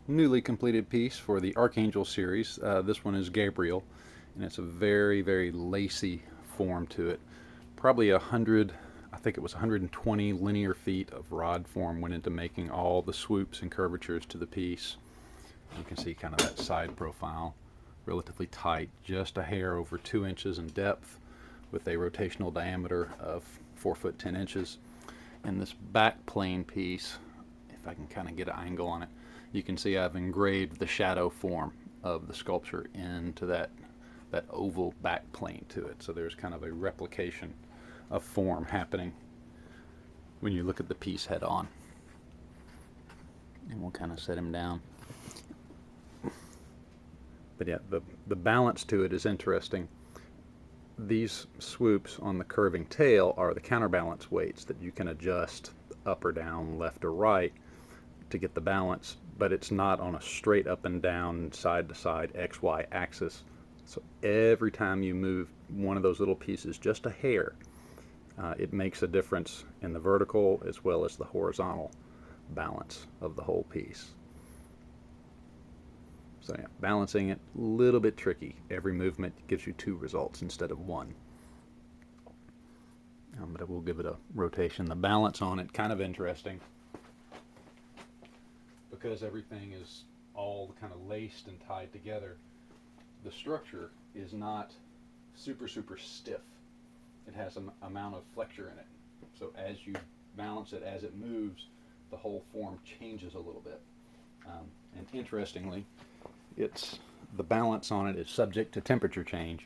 newly completed piece for the Archangel series. This one is Gabriel, and it's a very, very lacy form to it. Probably 100, I think it was 120 linear feet of rod form went into making all the swoops and curvatures to the piece. You can see kind of that side profile, relatively tight, just a hair over 2 inches in depth with a rotational diameter of 4 foot 10 inches. And this back plane piece, if I can kind of get an angle on it, you can see I've engraved the shadow form of the sculpture into that oval back plane to it. So there's kind of a replication of form happening when you look at the piece head on. And we'll kind of set him down. But yeah, the balance to it is interesting. These swoops on the curving tail are the counterbalance weights that you can adjust up or down, left or right to get the balance, but it's not on a straight up and down, side to side, XY axis. So every time you move one of those little pieces just a hair, it makes a difference in the vertical as well as the horizontal balance of the whole piece. So yeah, balancing it, a little bit tricky. Every movement gives you 2 results instead of 1. But I will give it a rotation. The balance on it, kind of interesting, because everything is all kind of laced and tied together. The structure is not super stiff. It has an amount of flexure in it. So as you balance it, as it moves, the whole form changes a little bit. And interestingly, the balance on it is subject to temperature change.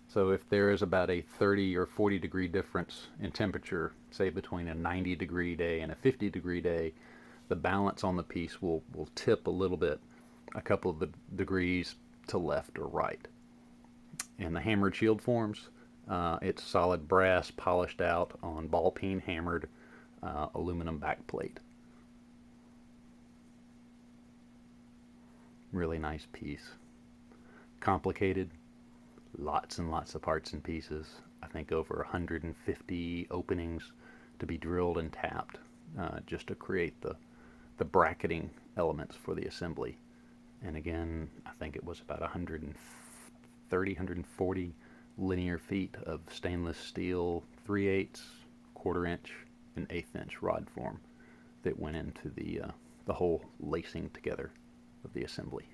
So if there is about a 30 or 40 degree difference in temperature, say between a 90 degree day and a 50 degree day, the balance on the piece will tip a little bit, a couple of the degrees to left or right. In the hammered shield forms, it's solid brass polished out on ball peen hammered aluminum backplate. Really nice piece. Complicated, lots and lots of parts and pieces. I think over 150 openings to be drilled and tapped just to create the bracketing elements for the assembly. And again, I think it was about 130, 140 linear feet of stainless steel 3/8, quarter inch, and 1/8 inch rod form that went into the whole lacing together of the assembly.